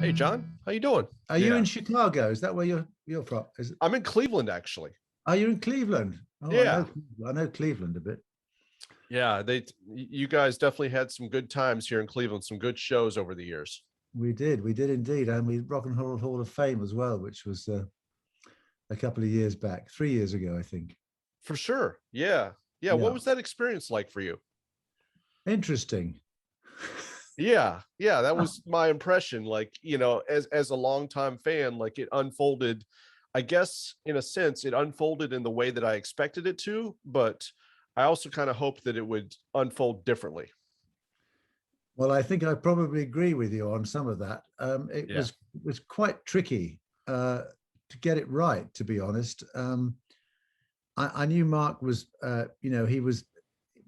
Hey, John, how you doing? Are you in Chicago? Is that where you're from? I'm in Cleveland, actually. Are you in Cleveland? Oh, Yeah, I know Cleveland a bit. yeah. You guys definitely had some good times here in Cleveland, some good shows over the years. We did indeed, and we Rock and Roll Hall of Fame as well, which was a couple of years back, 3 years ago, I think. For sure. Yeah, yeah. What Yeah, was that experience like for you? interesting. Yeah. That was my impression. Like, as a longtime fan, like it unfolded. I guess in a sense, it unfolded in the way that I expected it to, but I also kind of hoped that it would unfold differently. Well, I think I probably agree with you on some of that. It Yeah. was quite tricky to get it right, to be honest. I knew Mark was, he was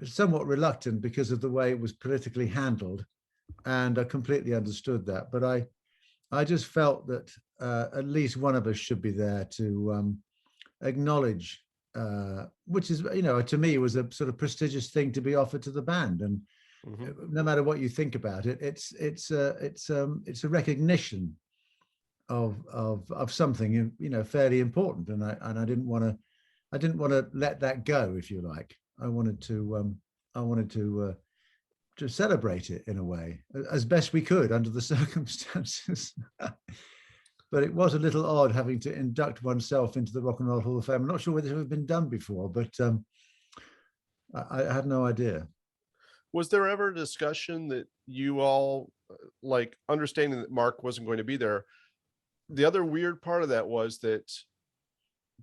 somewhat reluctant because of the way it was politically handled, and I completely understood that. But I just felt that at least one of us should be there to acknowledge, which is, to me, was a sort of prestigious thing to be offered to the band. And Hmm. no matter what you think about it, it's a recognition of something, fairly important. And I didn't want to let that go, if you like. I wanted to celebrate it in a way as best we could under the circumstances. But it was a little odd having to induct oneself into the Rock and Roll Hall of Fame. I'm not sure whether it had been done before, but I had no idea. Was there ever a discussion that you all, like, understanding that Mark wasn't going to be there? The other weird part of that was that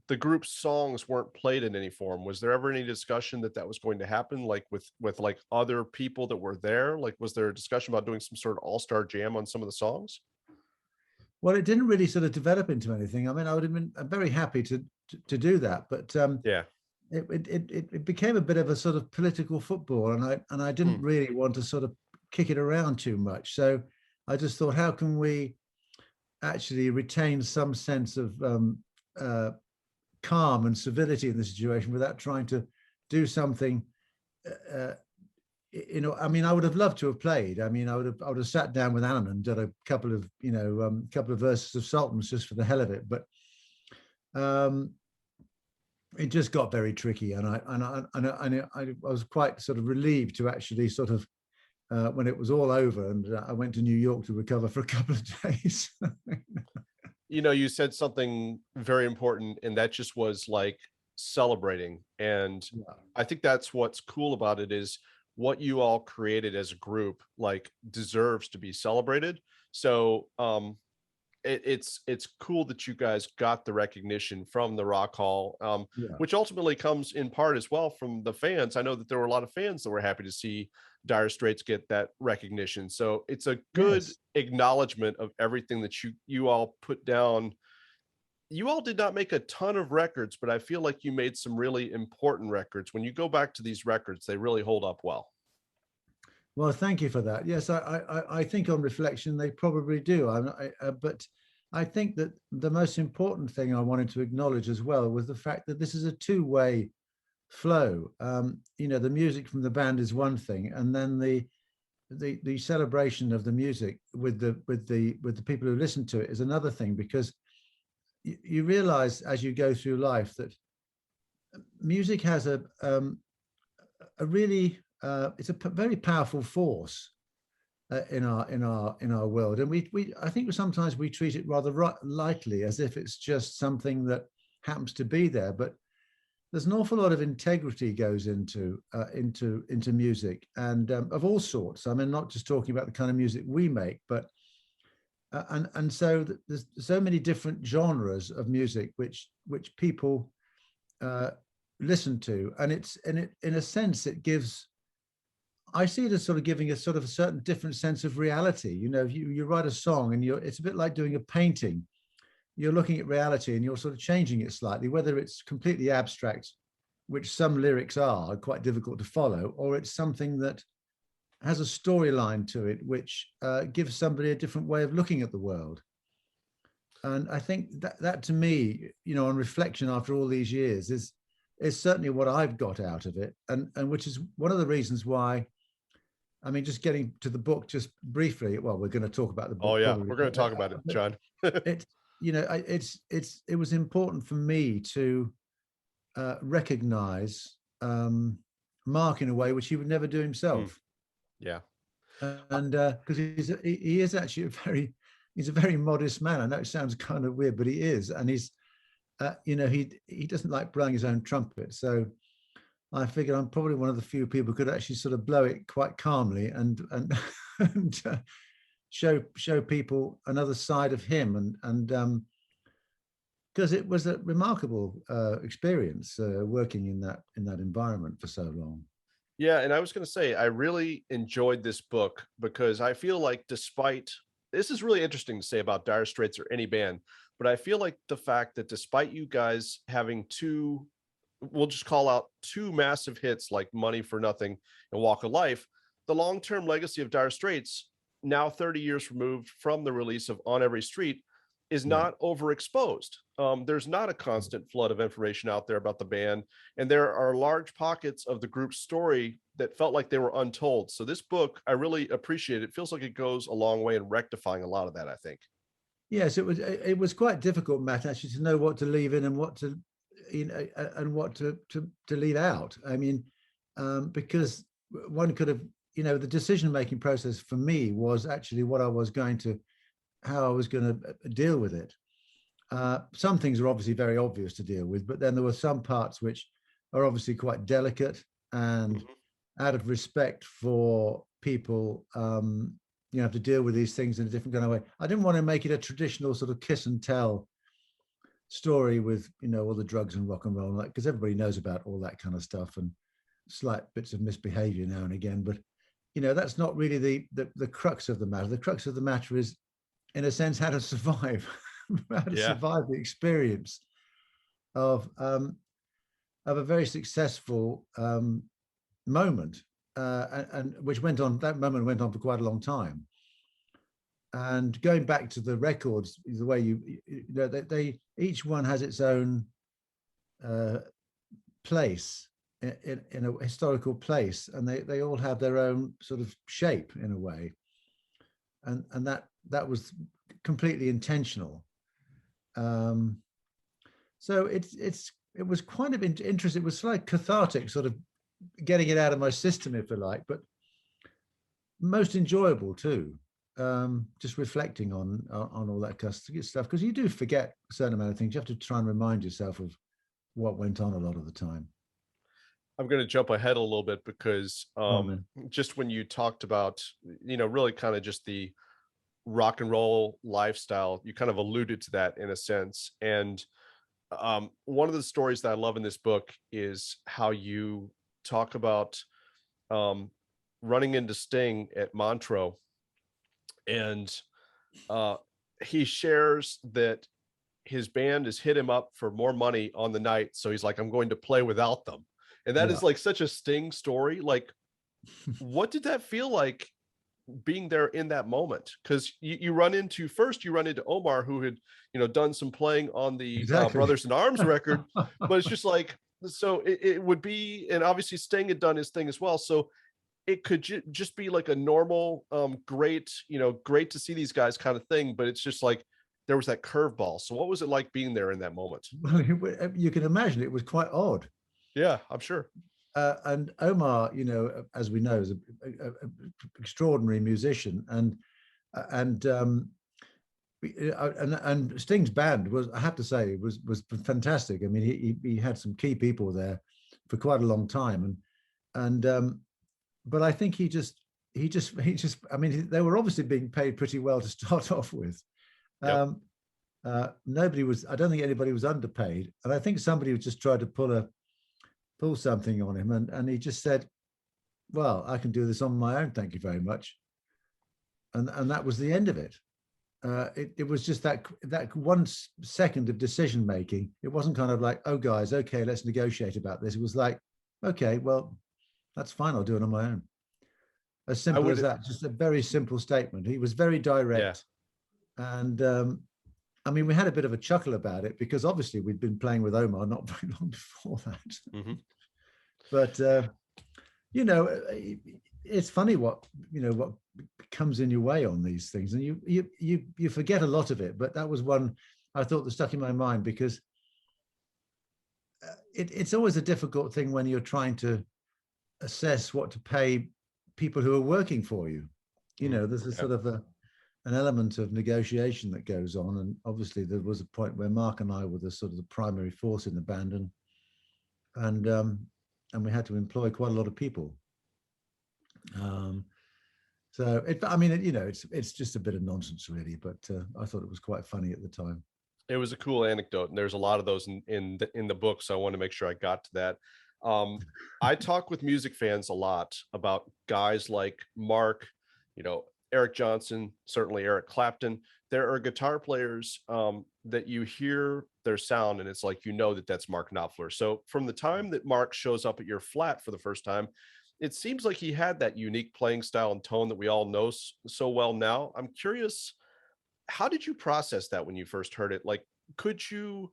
the group's songs weren't played in any form. Was there ever any discussion that that was going to happen, like with like other people that were there? Like, was there a discussion about doing some sort of all-star jam on some of the songs? Well, it didn't really sort of develop into anything. I mean, I would have been very happy to do that, but Yeah. it became a bit of a sort of political football, and I didn't Hmm. really want to sort of kick it around too much. So I just thought, how can we actually retain some sense of uh, calm and civility in the situation without trying to do something? Uh, I mean, I would have loved to have played. I mean, I would have sat down with Alan and done a couple of, couple of verses of Sultans just for the hell of it. But um, it just got very tricky, and I was quite sort of relieved to actually sort of when it was all over, and I went to New York to recover for a couple of days. You said something very important, and that just was like celebrating. And Yeah. I think that's what's cool about it is what you all created as a group, like, deserves to be celebrated. So it's cool that you guys got the recognition from the Rock Hall, Yeah. which ultimately comes in part as well from the fans. I know that there were a lot of fans that were happy to see Dire Straits get that recognition. So it's a good Yes. acknowledgement of everything that you all put down. You all did not make a ton of records, but I feel like you made some really important records. When you go back to these records, they really hold up well. Well, thank you for that. Yes, I think on reflection they probably do. But I think that the most important thing I wanted to acknowledge as well was the fact that this is a two-way flow. The music from the band is one thing, and then the celebration of the music with the people who listen to it is another thing, because you realize as you go through life that music has a really it's a very powerful force in our world, and we I think sometimes we treat it rather lightly, as if it's just something that happens to be there. But there's an awful lot of integrity goes into music, and of all sorts. I mean, not just talking about the kind of music we make, but and so there's so many different genres of music which people uh, listen to, and in a sense it gives. I see it as sort of giving a sort of a certain different sense of reality. You write a song, and it's a bit like doing a painting. You're looking at reality and you're sort of changing it slightly, whether it's completely abstract, which some lyrics are quite difficult to follow, or it's something that has a storyline to it, which gives somebody a different way of looking at the world. And I think that to me, on reflection after all these years, is certainly what I've got out of it, and which is one of the reasons why I mean, just getting to the book just briefly. Well, we're going to talk about the Oh book yeah, probably. we're going to talk about it, But John. it, you know, it was important for me to recognize Mark in a way which he would never do Mm, himself, yeah. and because he is actually he's a very modest man. I know it sounds kind of weird, but he is, and he's you know, he doesn't like blowing his own trumpet. So I figured I'm probably one of the few people who could actually sort of blow it quite calmly and and show people another side of him, and because it was a remarkable experience working in that environment for so long. Yeah, and I was going to say I really enjoyed this book because I feel like despite this is really interesting to say about Dire Straits or any band, but I feel like the fact that despite you guys having two, we'll just call out two massive hits like Money for Nothing and Walk of Life, the long-term legacy of Dire Straits, now 30 years removed from the release of On Every Street, is Yeah. not overexposed. There's not a constant flood of information out there about the band, and there are large pockets of the group's story that felt like they were untold. So this book, I really appreciate. It feels like it goes a long way in rectifying a lot of that, I think. Yes, it was quite difficult, Matt, actually, to know what to leave in and what to, you know, and what to leave out. I mean, because one could have, you know, the decision making process for me was actually what I was going to, how I was going to deal with it. Some things are obviously very obvious to deal with, but then there were some parts which are obviously quite delicate, and Mhm. out of respect for people, you have to deal with these things in a different kind of way. I didn't want to make it a traditional sort of kiss and tell story with, you know, all the drugs and rock and roll, like, because everybody knows about all that kind of stuff and slight bits of misbehavior now and again. But you know, that's not really the crux of the matter. The crux of the matter is, in a sense, how to survive, how to Yeah. survive the experience of a very successful moment, and which went on. That moment went on for quite a long time. And going back to the records, the way you know, they each one has its own uh, place in a historical place, and they all have their own sort of shape in a way, and that was completely intentional. Um, so it was quite of interest. It was like cathartic, sort of getting it out of my system, if you like, but most enjoyable too. Just reflecting on all that stuff, because you do forget a certain amount of things. You have to try and remind yourself of what went on a lot of the time. I'm going to jump ahead a little bit because Oh man. just when you talked about, really kind of just the rock and roll lifestyle, you kind of alluded to that in a sense. And one of the stories that I love in this book is how you talk about um, running into Sting at Montreux, and uh, he shares that his band has hit him up for more money on the night, so he's like, "I'm going to play without them," and that Yeah. is like such a Sting story. Like, what did that feel like being there in that moment? Because you run into Omar, who had done some playing on the Exactly. Brothers in Arms record, but it's just like, so it would be, and obviously Sting had done his thing as well, so it could just be like a normal great, great to see these guys kind of thing, but it's just like there was that curveball. So what was it like being there in that moment? Well, you can imagine it was quite odd. Yeah, I'm sure. And Omar, you know, as we know, is a extraordinary musician, and and Sting's band was, I have to say, was fantastic. I mean, he had some key people there for quite a long time, and but I think he just I mean, they were obviously being paid pretty well to start off with. Yep. Um, Nobody was, I don't think anybody was underpaid, and I think somebody was just trying to pull something on him, and he just said, well, I can do this on my own, thank you very much. And that was the end of it. It was just that 1 second of decision making. It wasn't kind of like, oh guys, okay, let's negotiate about this. It was like, okay, well, that's fine, I'll do it on my own. As I simple as would. that. Just a very simple statement. He was very Yeah. direct, and I mean, we had a bit of a chuckle about it because obviously we'd been playing with Omar not very long before that. Hmm. But you know, it's funny what what comes in your way on these things, and you forget a lot of it. But that was one I thought that stuck in my mind, because it's always a difficult thing when you're trying to assess what to pay people who are working for you. There's a sort of an element of negotiation that goes on, and obviously there was a point where Mark and I were the sort of the primary force in the band, and we had to employ quite a lot of people. So I mean, it's just a bit of nonsense, really, but I thought it was quite funny at the time. It was a cool anecdote, and there's a lot of those in the book, so I want to make sure I got to that. I talk with music fans a lot about guys like Mark, Eric Johnson, certainly Eric Clapton. There are guitar players that you hear their sound, and it's like that's Mark Knopfler. So from the time that Mark shows up at your flat for the first time, it seems like he had that unique playing style and tone that we all know so well now. I'm curious, how did you process that when you first heard it? Like, could you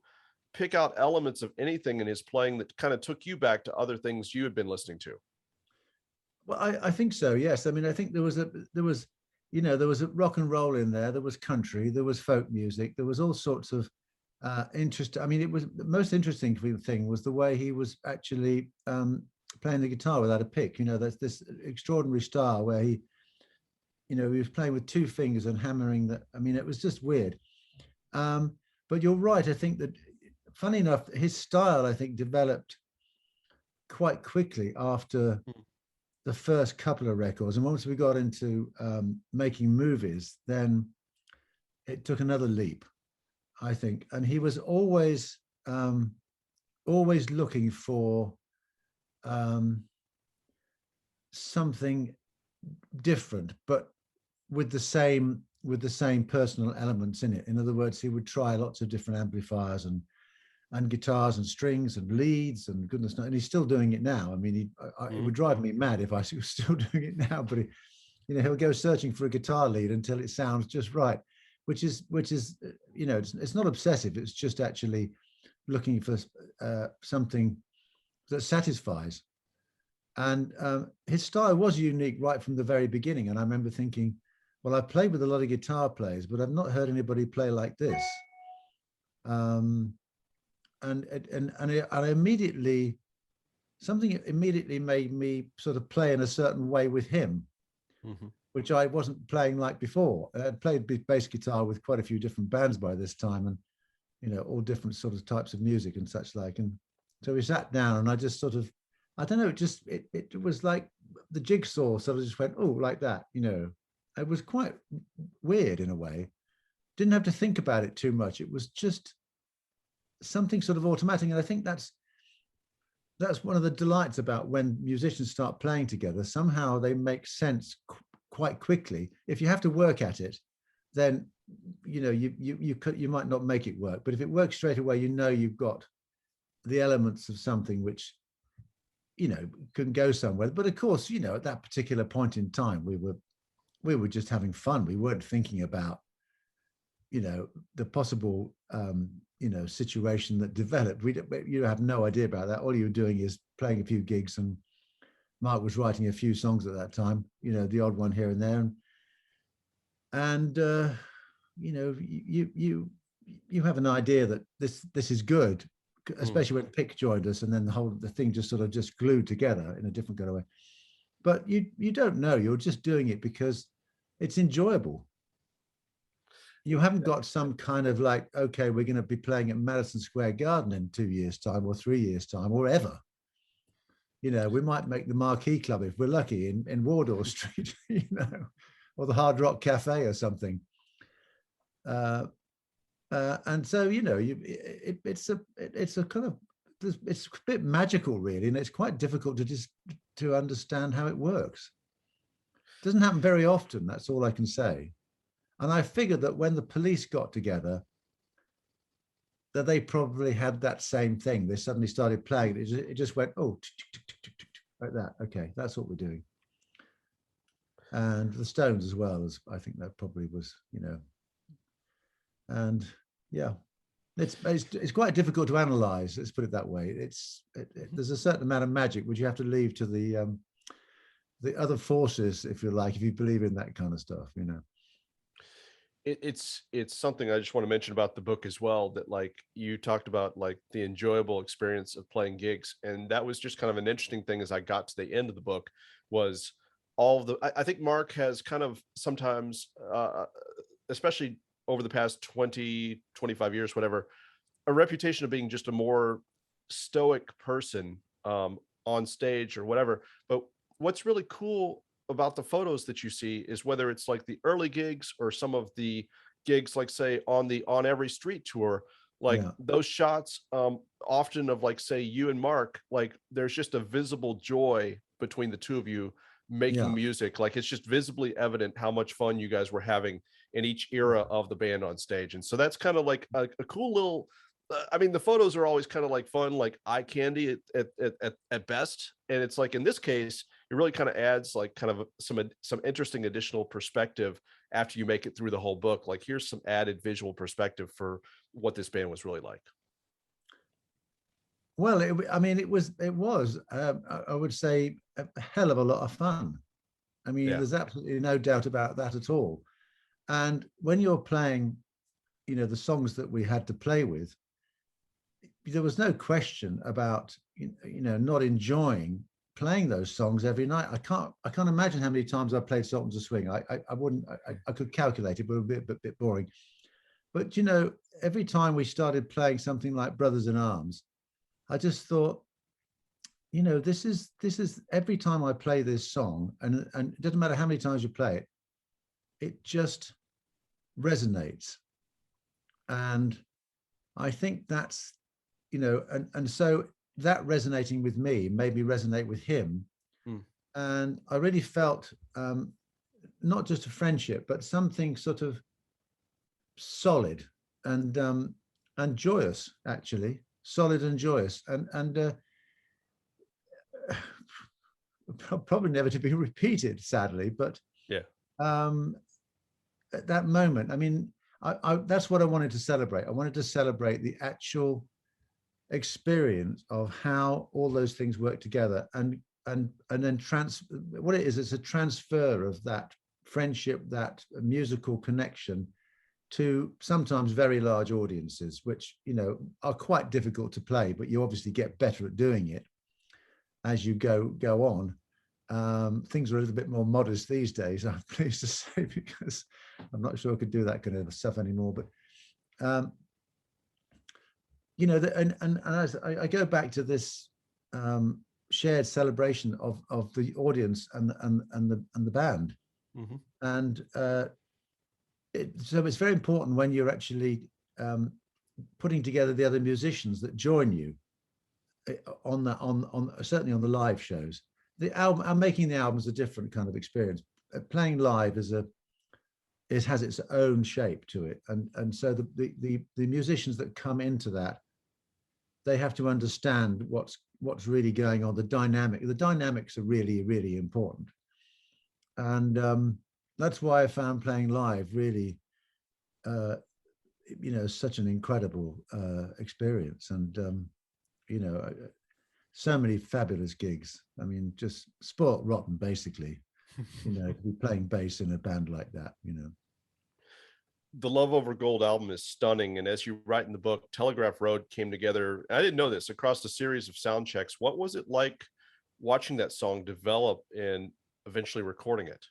pick out elements of anything in his playing that kind of took you back to other things you had been listening to? Well, I think so. Yes. I mean, I think there was a rock and roll in there. There was country. There was folk music. There was all sorts of interest. I mean, it was the most interesting thing was the way he was actually playing the guitar without a pick. There's this extraordinary style where he was playing with two fingers and hammering that. I mean, it was just weird. But you're right. I think that, funny enough, his style, I think, developed quite quickly after the first couple of records. And once we got into making movies, then it took another leap, I think. And he was always looking for something different, but with the same personal elements in it. In other words, he would try lots of different amplifiers and guitars and strings and leads and goodness knows, and he's still doing it now. I mean, it would drive me mad if I was still doing it now, but he'll go searching for a guitar lead until it sounds just right, which is it's not obsessive. It's just actually looking for something that satisfies. And his style was unique right from the very beginning. And I remember thinking, well, I've played with a lot of guitar players, but I've not heard anybody play like this. And I immediately, something immediately made me sort of play in a certain way with him, which I wasn't playing like before. I'd played bass guitar with quite a few different bands by this time, and all different sort of types of music and such like. And so we sat down, and I just sort of, I don't know, it was like the jigsaw sort of just went, oh, like that. It was quite weird in a way. Didn't have to think about it too much. It was just something sort of automatic. And I think that's one of the delights about when musicians start playing together. Somehow they make sense quite quickly. If you have to work at it, then you might not make it work. But if it works straight away, you've got the elements of something which can go somewhere. But of course, at that particular point in time, we were just having fun. We weren't thinking about the possible situation that developed. You have no idea about that. All you were doing is playing a few gigs, and Mark was writing a few songs at that time, the odd one here and there. And you have an idea that this is good, especially when Pick joined us, and then the thing just sort of just glued together in a different kind of way. But you don't know. You're just doing it because it's enjoyable. You haven't got some kind of like, okay, we're going to be playing at Madison Square Garden in 2 years' time or 3 years' time or ever. We might make the Marquee Club if we're lucky in Wardour Street, or the Hard Rock Cafe or something. And so it's a kind of, it's a bit magical, really, and it's quite difficult to understand how it works. It doesn't happen very often. That's all I can say. And I figured that when the Police got together, that they probably had that same thing. They suddenly started playing. It just went, oh, like that. Okay, that's what we're doing. And the Stones as well, as I think that probably was, and yeah, it's quite difficult to analyze. Let's put it that way. There's a certain amount of magic which you have to leave to the the other forces, if you like, if you believe in that kind of stuff, you know. It's something I just want to mention about the book as well, that like you talked about like the enjoyable experience of playing gigs, and that was just kind of an interesting thing as I got to the end of the book was all of the I think Mark has kind of sometimes especially over the past 20-25 years, whatever, a reputation of being just a more stoic person on stage or whatever. But what's really cool about the photos that you see is whether it's like the early gigs or some of the gigs, like say on the On Every Street tour, like Yeah, those shots often of like say you and Mark, like there's just a visible joy between the two of you making yeah, music. Like it's just visibly evident how much fun you guys were having in each era yeah. of the band on stage. And so that's kind of like a cool little I mean, the photos are always kind of like fun, like eye candy at best. And it's like in this case, it really kind of adds like kind of some interesting additional perspective after you make it through the whole book. Like here's some added visual perspective for what this band was really like. Well, I mean, it was, I would say, a hell of a lot of fun. I mean, Yeah. there's absolutely no doubt about that at all. And when you're playing, you know, the songs that we had to play with, there was no question about, you know, not enjoying playing those songs every night. I can't imagine how many times I played Sultans of Swing. I wouldn't, I could calculate it, but it would be a bit boring. But, you know, every time we started playing something like Brothers in Arms, I just thought, you know, this is every time I play this song, and it doesn't matter how many times you play it, it just resonates. And I think that's, you know, and so that resonating with me made me resonate with him. Mm. And I really felt not just a friendship, but something sort of solid and joyous, actually, solid and joyous, and probably never to be repeated, sadly. But Yeah. um, at that moment, I mean, that's what I wanted to celebrate. I wanted to celebrate the actual experience of how all those things work together, and then what it is, it's a transfer of that friendship, that musical connection to sometimes very large audiences, which, you know, are quite difficult to play, but you obviously get better at doing it as you go on. Things are a little bit more modest these days, I'm pleased to say, because I'm not sure I could do that kind of stuff anymore. But you know, and as I go back to this shared celebration of the audience and the band, Mm-hmm. and so it's very important when you're actually putting together the other musicians that join you on that on certainly on the live shows. The album and making the album is a different kind of experience. Playing live has its own shape to it, and so the musicians that come into that, they have to understand what's really going on. The dynamics are really important, and that's why I found playing live really you know, such an incredible experience. And you know, so many fabulous gigs. I mean, just spoilt rotten, basically, you know, to be playing bass in a band like that, you know. The Love Over Gold album is stunning. And as you write in the book, Telegraph Road came together, I didn't know this, across a series of sound checks. What was it like watching that song develop and eventually recording it?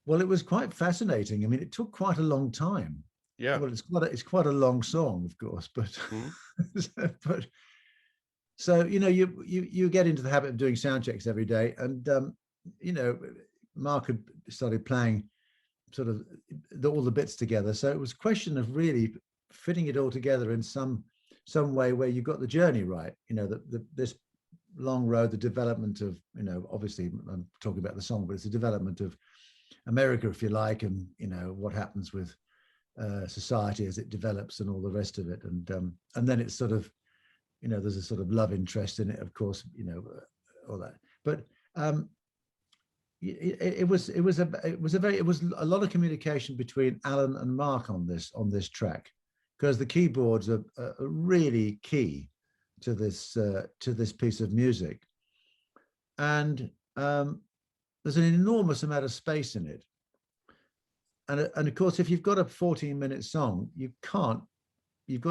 Well, it was quite fascinating. I mean, it took quite a long time. Yeah. Well, it's quite a long song, of course, but Mhm. but so, you know, you get into the habit of doing sound checks every day, and you know, Mark had started playing sort of all the bits together, so it was a question of really fitting it all together in some way where you got the journey right. You know, this long road, the development of, you know, obviously I'm talking about the song, but it's a development of America, if you like, and, you know, what happens with society as it develops and all the rest of it, and then it's sort of, you know, there's a sort of love interest in it, of course, you know, all that. But it was a lot of communication between Alan and Mark on this track, because the keyboards are really key to this piece of music. And there's an enormous amount of space in it. And of course, if you've got a 14-minute song, you've got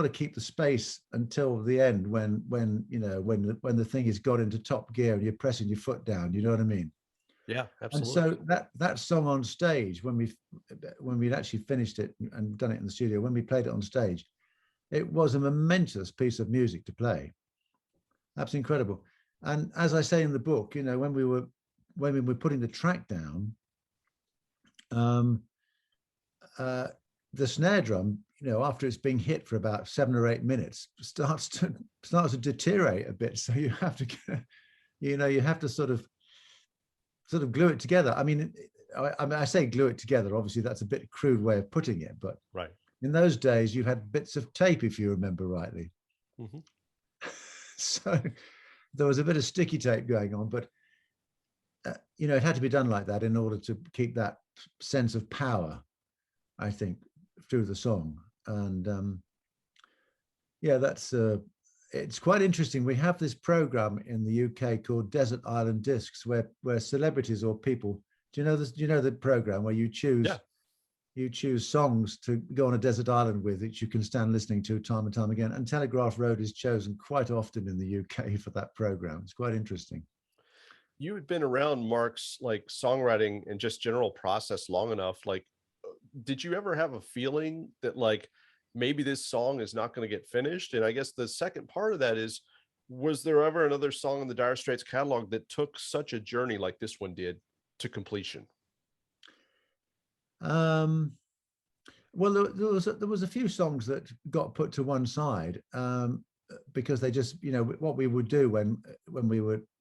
to keep the space until the end when you know when the thing has got into top gear and you're pressing your foot down, you know what I mean? Yeah, And absolutely. so that song on stage, when we'd actually finished it and done it in the studio, when we played it on stage, it was a momentous piece of music to play. Absolutely incredible. And as I say in the book, you know, when we were putting the track down, um, the snare drum, you know, after it's being hit for about 7 or 8 minutes, starts to deteriorate a bit. So you have to, you know, you have to sort of glue it together. I mean, I say glue it together. Obviously, that's a bit crude way of putting it, but Right. in those days, you had bits of tape, if you remember rightly. Hmm. So there was a bit of sticky tape going on, but you know, it had to be done like that in order to keep that sense of power, I think, through the song. And yeah, that's it's quite interesting. We have this program in the UK called Desert Island Discs, where celebrities or people, do you know this? Do you know the program where you Yeah. choose songs to go on a desert island with, which you can stand listening to time and time again? And Telegraph Road is chosen quite often in the UK for that program. It's quite interesting. You had been around Mark's like songwriting and just general process long enough. Like, did you ever have a feeling that like maybe this song is not going to get finished? And I guess the second part of that is, was there ever another song in the Dire Straits catalog that took such a journey like this one did to completion? Um, well, there was a few songs that got put to one side because they just, you know, what we would do when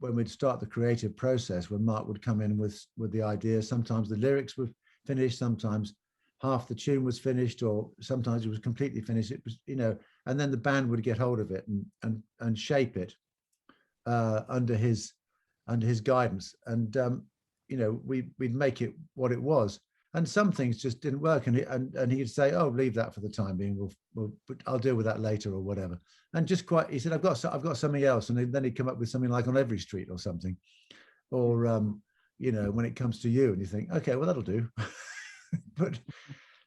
we'd start the creative process, when Mark would come in with the idea. Sometimes the lyrics were finished, sometimes half the tune was finished, or sometimes it was completely finished. It was, you know, and then the band would get hold of it and shape it under his guidance, and you know, we'd make it what it was. And some things just didn't work, and he'd say, "Oh, leave that for the time being. I'll deal with that later or whatever." And just quite, he said, "I've got something else," and then he'd come up with something like "On Every Street" or something, or you know, "When It Comes to You," and you think, "Okay, well that'll do." But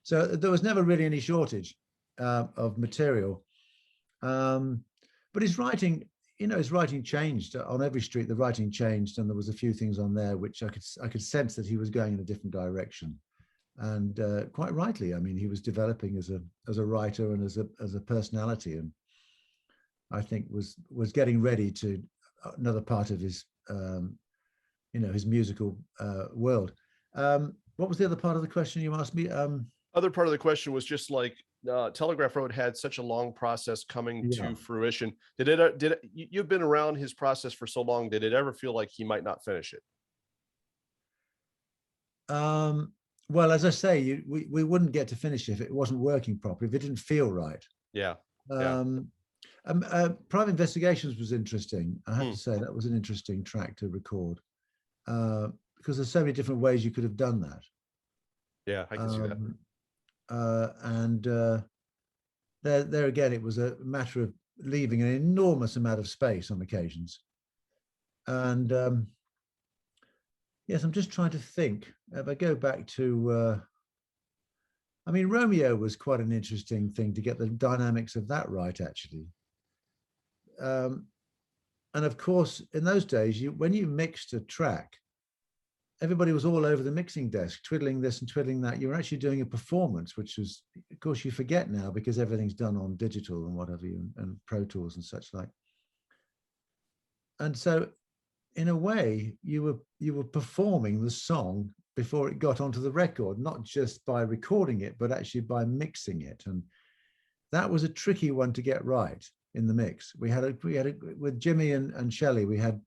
so there was never really any shortage of material. Um, but his writing, you know, his writing changed. On Every Street, the writing changed, and there was a few things on there which I could sense that he was going in a different direction. And quite rightly, I mean, he was developing as a writer and as a personality, and I think was getting ready to another part of his you know, his musical world. What was the other part of the question you asked me? Other part of the question was just like, Telegraph Road had such a long process coming Yeah. to fruition. You've been around his process for so long, did it ever feel like he might not finish it? Um, well, as I say, we wouldn't get to finish if it wasn't working properly, if it didn't feel right. Yeah. Yeah. Um, Private Investigations was interesting. I have Hmm. to say that was an interesting track to record because there's so many different ways you could have done that. Yeah, I can see that. Um, and there again, it was a matter of leaving an enormous amount of space on occasions. And yes, I'm just trying to think. If I go back to, I mean, Romeo was quite an interesting thing to get the dynamics of that right, actually. Um, and of course, in those days, when you mixed a track, everybody was all over the mixing desk, twiddling this and twiddling that. You were actually doing a performance, which was, of course, you forget now because everything's done on digital and whatever, and Pro Tools and such like. And so, in a way, you were performing the song before it got onto the record, not just by recording it, but actually by mixing it. And that was a tricky one to get right in the mix. We had with Jimmy and Shelley, we had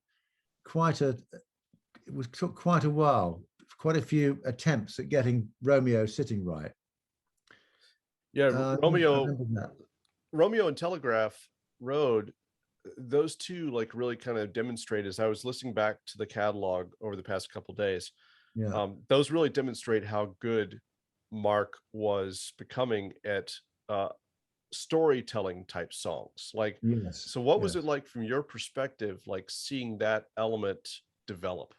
took quite a while, quite a few attempts at getting Romeo sitting right. Yeah, I remember that. Romeo and Telegraph Road, those two like really kind of demonstrate, as I was listening back to the catalog over the past couple days, Yeah. those really demonstrate how good Mark was becoming at storytelling type songs. Like, Yes. so what was it Yes. like from your perspective, like seeing that element develop?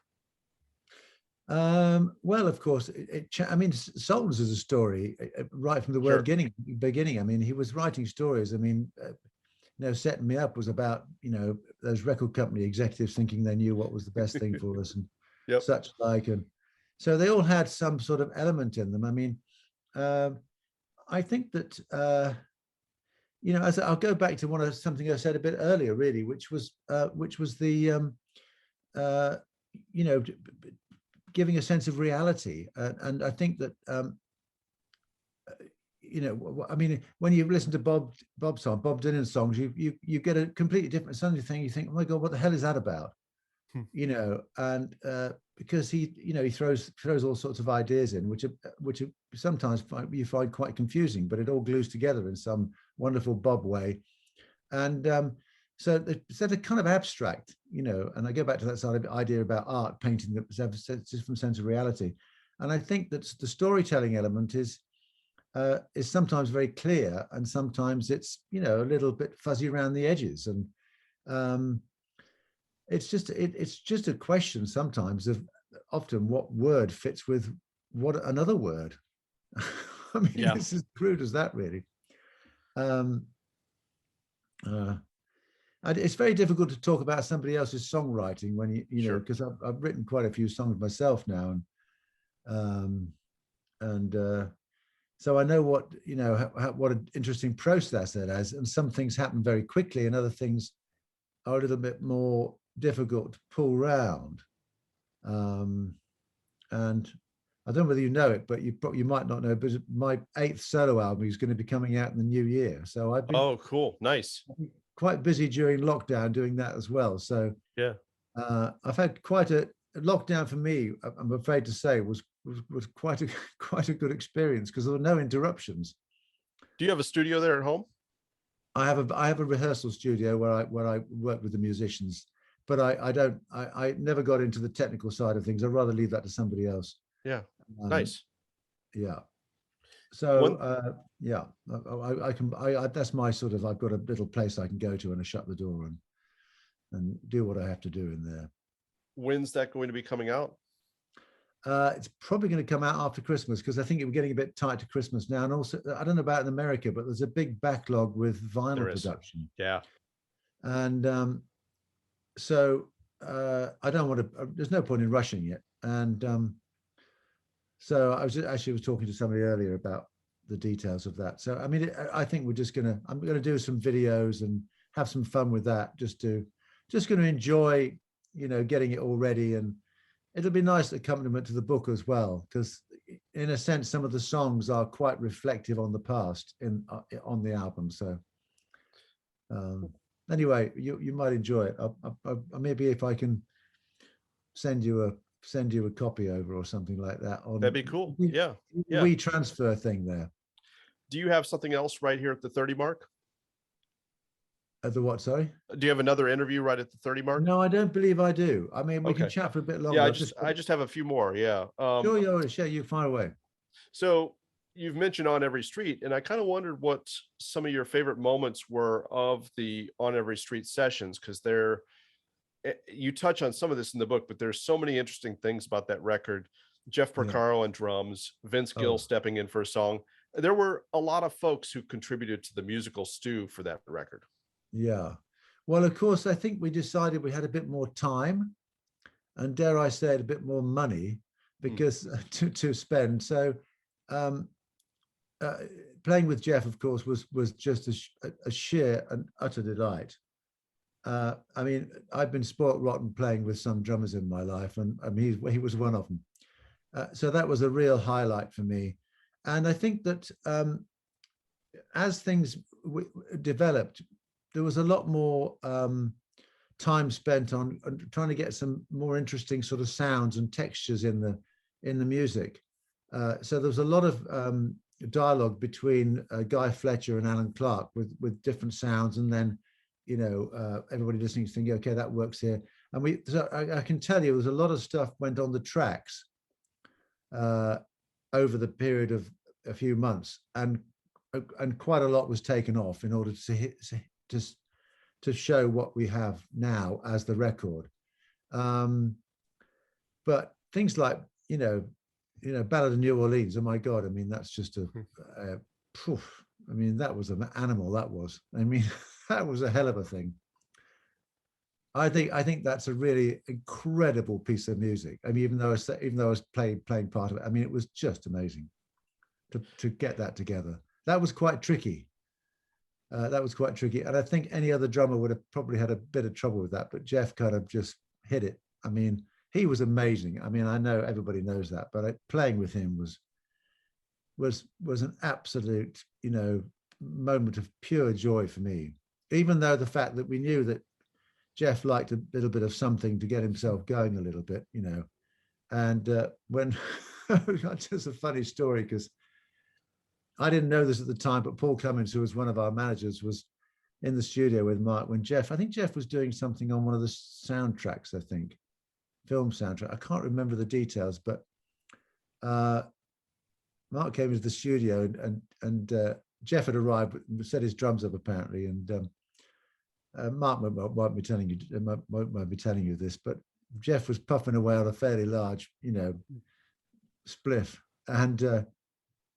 Well, of course, I mean, Sultans is a story right from the word Sure. beginning. I mean, he was writing stories. I mean, Setting Me Up was about, those record company executives thinking they knew what was the best thing for us and Yep. such like. And so they all had some sort of element in them. I mean, I think that, as I'll go back to something I said a bit earlier, really, which was the, uh, you know, giving a sense of reality. And I think that, I mean, when you listen to Bob Dylan songs, you get a completely different sounding thing. You think, oh my God, what the hell is that about? Hmm. And because he throws all sorts of ideas in, which are sometimes you find quite confusing, but it all glues together in some wonderful Bob way. And so they're kind of abstract, and I go back to that sort of idea about art, painting that has a different sense of reality. And I think that the storytelling element is sometimes very clear, and sometimes it's a little bit fuzzy around the edges. And it's just a question sometimes of often what word fits with what another word. I mean, Yeah. it's as crude as that, really. Um, uh, it's very difficult to talk about somebody else's songwriting when Sure. because I've written quite a few songs myself now, and so I know what an interesting process that is, and some things happen very quickly, and other things are a little bit more difficult to pull round. And I don't know whether you know it, but you might not know, but my 8th solo album is going to be coming out in the new year. So I've been Oh, cool. Nice. quite busy during lockdown doing that as well. So Yeah. I've had quite a lockdown for me. I'm afraid to say was quite a quite a good experience because there were no interruptions. Do you have a studio there at home? I have a rehearsal studio where I work with the musicians, but I never got into the technical side of things. I'd rather leave that to somebody else. Yeah. Um, Nice. yeah. So One yeah, that's my sort of, I've got a little place I can go to and I shut the door and do what I have to do in there. When's that going to be coming out? It's probably going to come out after Christmas because I think we're getting a bit tight to Christmas now. And also, I don't know about in America, but there's a big backlog with vinyl There is. production. Yeah. And so I don't want to, there's no point in rushing it. And so I was talking to somebody earlier about the details of that. So, I mean, I think I'm going to do some videos and have some fun with that, just going to enjoy, getting it all ready. And it'll be nice accompaniment to the book as well, because in a sense, some of the songs are quite reflective on the past on the album. So anyway, you might enjoy it. Maybe if I can send you a copy over or something like that on That'd be cool. Yeah. Yeah. we transfer thing there. Do you have something else right here at the 30 mark? At the what, sorry? Do you have another interview right at the 30 mark? No, I don't believe I do. I mean, we can Okay. chat for a bit longer. Yeah, I just have a few more. Yeah. Sure, you fire away. So you've mentioned On Every Street, and I kind of wondered what some of your favorite moments were of the On Every Street sessions, because you touch on some of this in the book, but there's so many interesting things about that record. Jeff Yeah. Porcaro on drums, Vince Gill stepping in for a song. There were a lot of folks who contributed to the musical stew for that record. Yeah. Well, of course, I think we decided we had a bit more time and, dare I say it, a bit more money because to spend. So playing with Jeff, of course, was just a sheer and utter delight. I mean, I've been spoilt rotten playing with some drummers in my life, and I mean, he was one of them. So that was a real highlight for me. And I think that as things developed, there was a lot more time spent on trying to get some more interesting sort of sounds and textures in the music. So there was a lot of dialogue between Guy Fletcher and Alan Clark with different sounds, and then everybody listening to think, okay, that works here. And so I can tell you, there's a lot of stuff went on the tracks over the period of a few months, and quite a lot was taken off in order to show what we have now as the record. But things like Ballad of New Orleans. Oh my God! I mean, that's just a poof. I mean, that was an animal. That was. I mean, that was a hell of a thing. I think that's a really incredible piece of music. I mean, even though I was playing part of it, I mean, it was just amazing to get that together. That was quite tricky. And I think any other drummer would have probably had a bit of trouble with that. But Jeff kind of just hit it. I mean, he was amazing. I mean, I know everybody knows that, but playing with him was an absolute, moment of pure joy for me. Even though the fact that we knew that Jeff liked a little bit of something to get himself going a little bit, And when just a funny story, because I didn't know this at the time, but Paul Cummins, who was one of our managers, was in the studio with Mark when I think Jeff was doing something on one of the soundtracks, film soundtrack. I can't remember the details, but Mark came into the studio and Jeff had arrived, set his drums up apparently, and Mark won't be telling you this, but Jeff was puffing away on a fairly large, spliff, and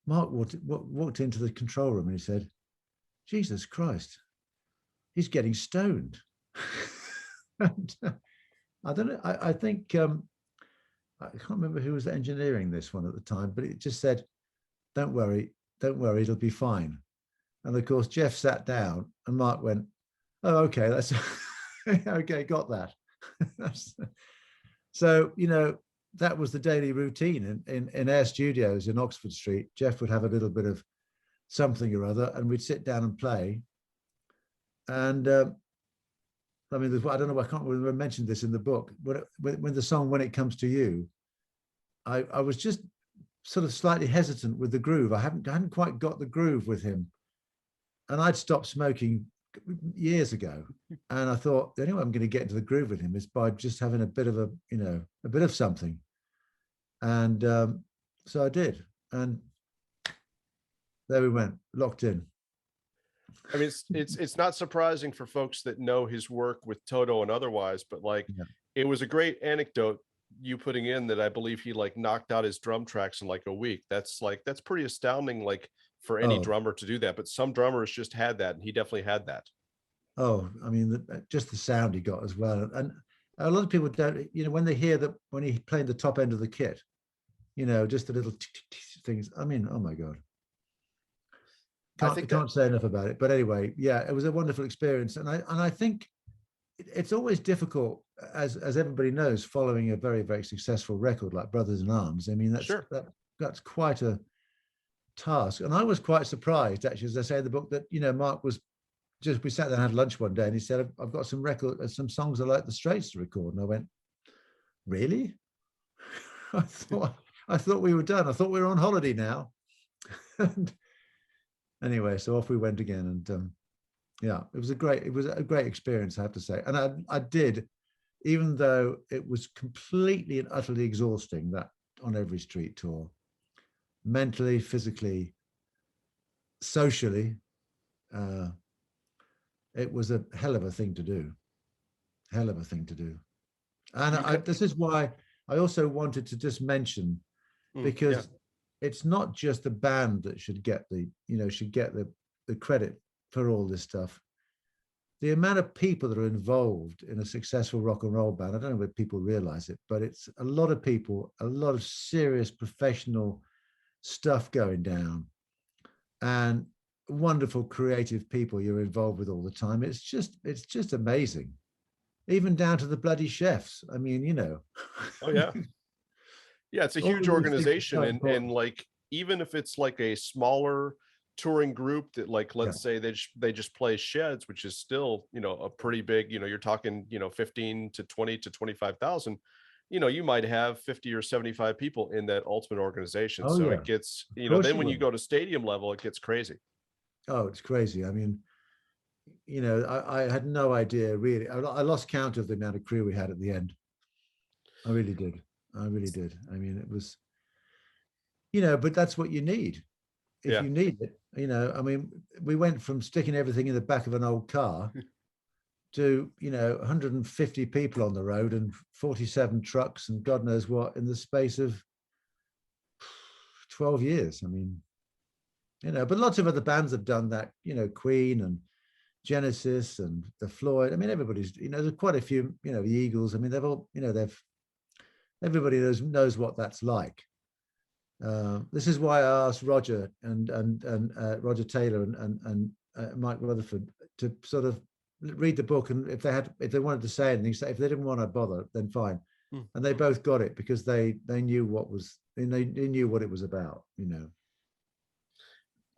Mark walked into the control room and he said, "Jesus Christ, he's getting stoned." And, I don't know. I think I can't remember who was engineering this one at the time, but it just said, don't worry, it'll be fine." And of course, Jeff sat down and Mark went, "Oh, okay, that's okay, got that." So, that was the daily routine in Air Studios in Oxford Street. Jeff would have a little bit of something or other, and we'd sit down and play. And I mean, I don't know, I can't remember, I mentioned this in the book. When the song "When It Comes to You," I was just sort of slightly hesitant with the groove. I hadn't quite got the groove with him. And I'd stopped smoking years ago. And I thought, the only way I'm going to get into the groove with him is by just having a bit of a bit of something. And so I did. And there we went, locked in. I mean, it's not surprising for folks that know his work with Toto and otherwise, but it was a great anecdote you putting in that I believe he knocked out his drum tracks in a week. That's pretty astounding, for any drummer to do that. But some drummers just had that, and he definitely had that. Oh, I mean, just the sound he got as well. And a lot of people don't, when they hear that when he played the top end of the kit, just the little things. I mean, oh my God. Can't say enough about it. But anyway, yeah, it was a wonderful experience. And I think it's always difficult, as everybody knows, following a very, very successful record like Brothers in Arms. I mean, that's quite a task. And I was quite surprised, actually, as I say in the book, that Mark was we sat there and had lunch one day, and he said, "I've got some songs I like the Straits to record." And I went, "Really?" I thought we were done. I thought we were on holiday now. And anyway, so off we went again, and yeah, it was a great experience, I have to say. And I did, even though it was completely and utterly exhausting, that On Every Street tour, mentally, physically, socially, it was a hell of a thing to do. And this is why I also wanted to just mention, because it's not just the band that should get the credit for all this stuff. The amount of people that are involved in a successful rock and roll band, I don't know if people realize it, but it's a lot of people, a lot of serious professional stuff going down, and wonderful creative people you're involved with all the time. It's just amazing, even down to the bloody chefs. I mean, Oh yeah. Yeah, it's a huge organization, and even if it's a smaller touring group that let's say they just play sheds, which is still a pretty big, you're talking 15 to 20 to 25,000, you might have 50 or 75 people in that ultimate organization. It gets, then when you go to stadium level, it gets crazy. Oh, it's crazy. I mean, I had no idea really. I lost count of the amount of crew we had at the end. I really did. I mean, it was, but that's what you need. If you need it, I mean, we went from sticking everything in the back of an old car to, 150 people on the road and 47 trucks and God knows what in the space of 12 years. I mean, but lots of other bands have done that, Queen and Genesis and the Floyd. I mean, everybody's, there's quite a few, the Eagles. I mean, they've all, everybody knows what that's like. This is why I asked Roger and Roger Taylor and Mike Rutherford to sort of read the book, and if they wanted to say anything, if they didn't want to bother, then fine. And they both got it because they knew they knew what it was about.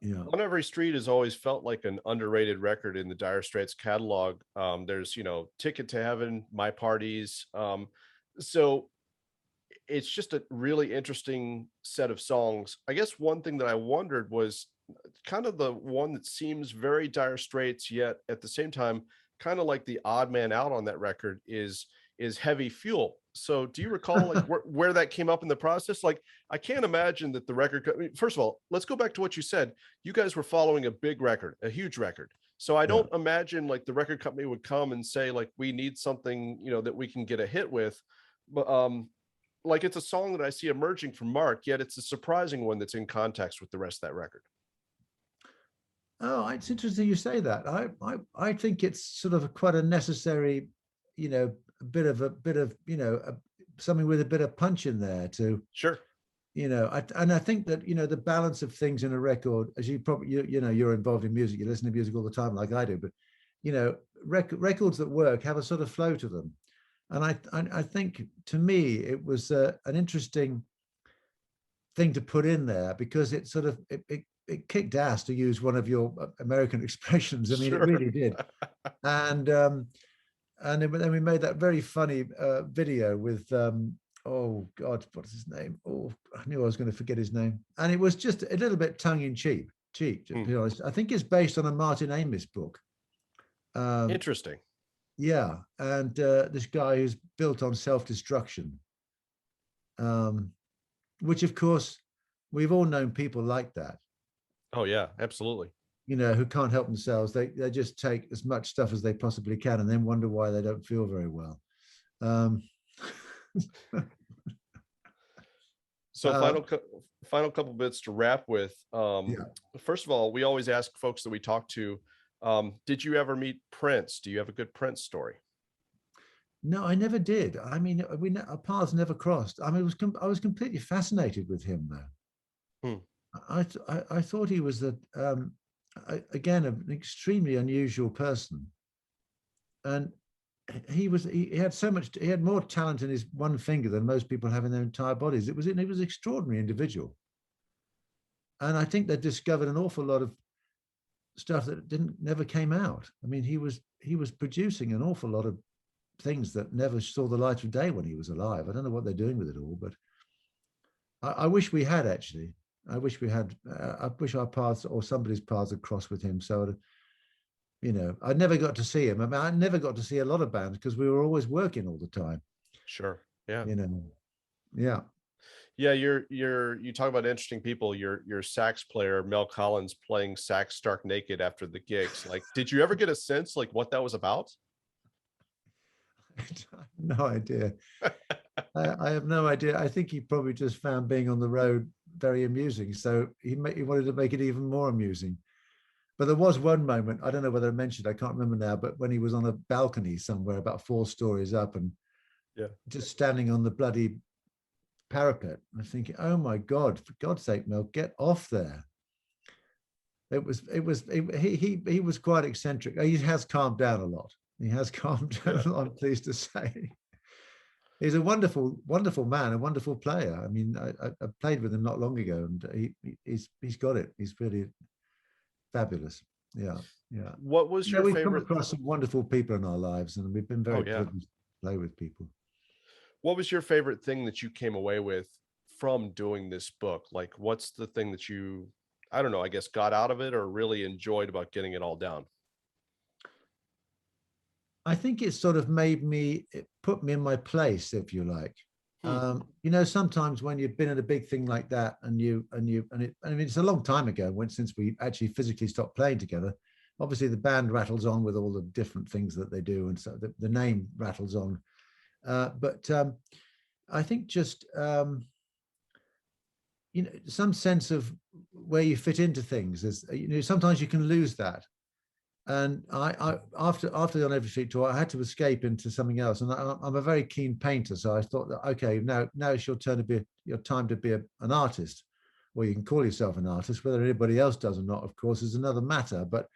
On Every Street has always felt like an underrated record in the Dire Straits catalog. There's, Ticket to Heaven, My Parties. So it's just a really interesting set of songs. I guess one thing that I wondered was kind of the one that seems very Dire Straits, yet at the same time, kind of like the odd man out on that record is Heavy Fuel. So do you recall like where that came up in the process? Like, I can't imagine that the record, first of all, let's go back to what you said. You guys were following a big record, a huge record. So I don't imagine like the record company would come and say like, we need something, that we can get a hit with. But like, it's a song that I see emerging from Mark, yet it's a surprising one that's in context with the rest of that record. Oh, it's interesting you say that. I think it's sort of quite a necessary, a bit of something with a bit of punch in there to. Sure. And I think that the balance of things in a record, as you probably you're involved in music, you listen to music all the time like I do, but records that work have a sort of flow to them, and I think to me it was an interesting thing to put in there because it sort of it kicked ass, to use one of your American expressions. I mean, Sure. It really did. And then we made that very funny video with oh God, what's his name? Oh, I knew I was going to forget his name. And it was just a little bit tongue in cheek, to be honest. I think it's based on a Martin Amis book. Interesting. Yeah, and this guy who's built on self-destruction, which of course we've all known people like that. Oh yeah, absolutely. Who can't help themselves. They just take as much stuff as they possibly can and then wonder why they don't feel very well. So final couple bits to wrap with. First of all, we always ask folks that we talk to, did you ever meet Prince? Do you have a good Prince story? No, I never did. I mean, our paths never crossed. I mean, I was completely fascinated with him, though. I thought he was again an extremely unusual person, and he had more talent in his one finger than most people have in their entire bodies. He was an extraordinary individual, and I think they discovered an awful lot of stuff that never came out. I mean, he was producing an awful lot of things that never saw the light of day when he was alive. I don't know what they're doing with it all, but I wish we had actually. I wish we had. I wish our paths or somebody's paths had crossed with him. So, I never got to see him. I mean, I never got to see a lot of bands because we were always working all the time. Sure. Yeah. Yeah. Yeah. You talk about interesting people. Your sax player, Mel Collins, playing sax stark naked after the gigs. Like, did you ever get a sense like what that was about? I have no idea. I have no idea. I think he probably just found being on the road very amusing. So he wanted to make it even more amusing. But there was one moment, I don't know whether I mentioned, I can't remember now, but when he was on a balcony somewhere about 4 stories up and just standing on the bloody parapet. I'm thinking, oh my God, for God's sake, Mel, get off there. He was quite eccentric. He has calmed down a lot. He has calmed down a lot, I'm pleased to say. He's a wonderful, wonderful man, a wonderful player. I mean, I played with him not long ago, and he's got it. He's really fabulous. Yeah. What was your we've favorite? come across some wonderful people in our lives, and we've been very privileged to play with people. What was your favorite thing that you came away with from doing this book? Like, what's the thing that you, I don't know, I guess got out of it or really enjoyed about getting it all down? I think it sort of it put me in my place, if you like. Sometimes when you've been in a big thing like that, I mean, it's a long time ago since we actually physically stopped playing together. Obviously, the band rattles on with all the different things that they do, and so the name rattles on. But I think just some sense of where you fit into things. As sometimes you can lose that. And after the On Every Street tour, I had to escape into something else. And I'm a very keen painter, so I thought that okay, now it's your turn to be your time to be an artist. Well, you can call yourself an artist. Whether anybody else does or not, of course, is another matter. But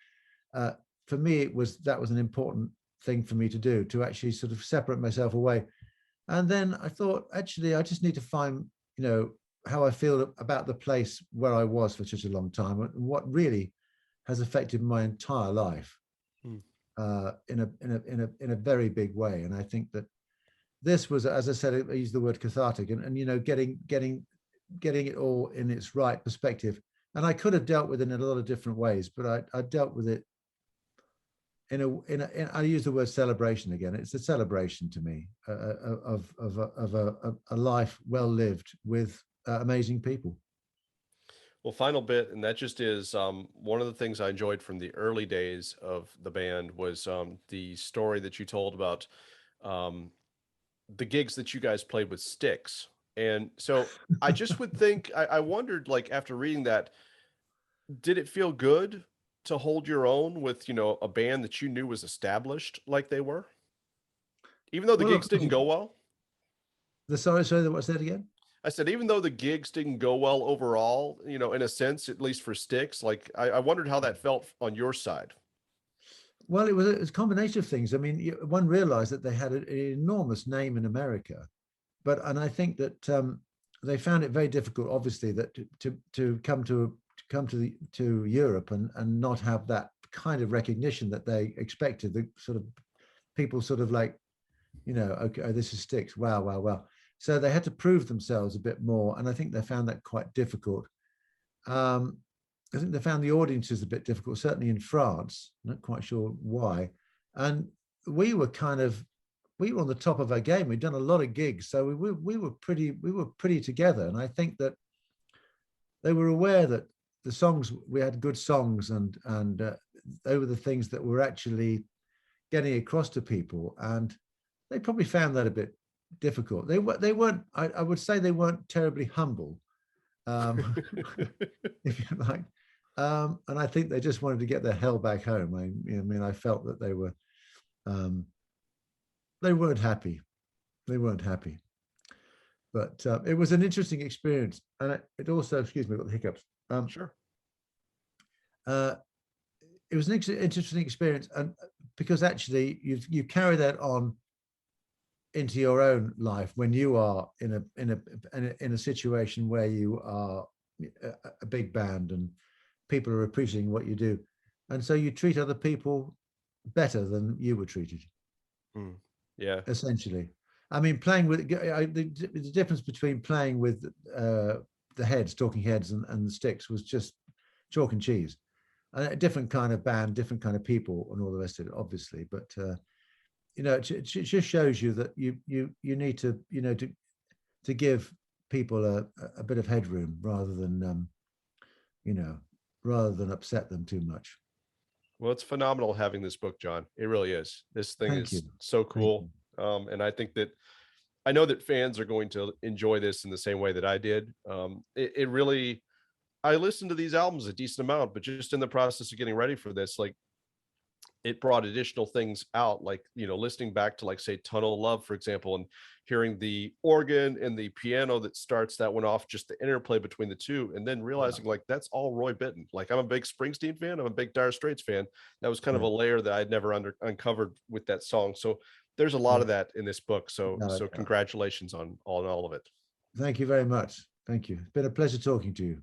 for me, that was an important thing for me to do, to actually sort of separate myself away. And then I thought, actually, I just need to find, how I feel about the place where I was for such a long time, and what really has affected my entire life in a very big way. And I think that this was, as I said, I use the word cathartic, and getting it all in its right perspective. And I could have dealt with it in a lot of different ways, but I dealt with it I use the word celebration again. It's a celebration to me of a life well lived with amazing people. Well, final bit, and that just is one of the things I enjoyed from the early days of the band was the story that you told about um, the gigs that you guys played with Styx. And so I just would think, I wondered, like, after reading that, did it feel good to hold your own with, a band that you knew was established like they were? Even though the Well, gigs didn't go well? sorry, what's that again? I said, even though the gigs didn't go well overall, in a sense, at least for Styx, like I wondered how that felt on your side. Well, it was a combination of things. I mean, one realized that they had an enormous name in America, and I think that they found it very difficult, obviously, that to come to Europe and not have that kind of recognition that they expected. The sort of people sort of like, okay, this is Styx. Wow, wow, wow. So they had to prove themselves a bit more, and I think they found that quite difficult. I think they found the audiences a bit difficult, certainly in France. Not quite sure why. And we were on the top of our game. We'd done a lot of gigs, so we were pretty together. And I think that they were aware that the songs, we had good songs, and they were the things that were actually getting across to people. And they probably found that a bit difficult. They weren't. I would say they weren't terribly humble, if you like. And I think they just wanted to get their hell back home. I felt that they weren't happy. They weren't happy. But it was an interesting experience, and it also, excuse me, got the hiccups. Sure. It was an interesting experience, and because actually you carry that on into your own life when you are in a situation where you are a big band and people are appreciating what you do, and so you treat other people better than you were treated. Yeah, essentially. I mean, playing with the difference between playing with the Heads, Talking Heads, and the Styx was just chalk and cheese. A different kind of band, different kind of people, and all the rest of it, obviously. But it just shows you that you need to to give people a bit of headroom rather than upset them too much. well, it's phenomenal having this book, John. It really is. This thing Thank you. is so cool. And I know that fans are going to enjoy this in the same way that I did. It really, I listened to these albums a decent amount, but just in the process of getting ready for this, like, it brought additional things out, like, listening back to, like, say, Tunnel of Love, for example, and hearing the organ and the piano that starts that one off, just the interplay between the two, and then realizing, like, that's all Roy Bittan. Like, I'm a big Springsteen fan, I'm a big Dire Straits fan. That was kind of a layer that I'd never uncovered with that song. So there's a lot of that in this book. So congratulations on all of it. Thank you very much. Thank you. It's been a pleasure talking to you.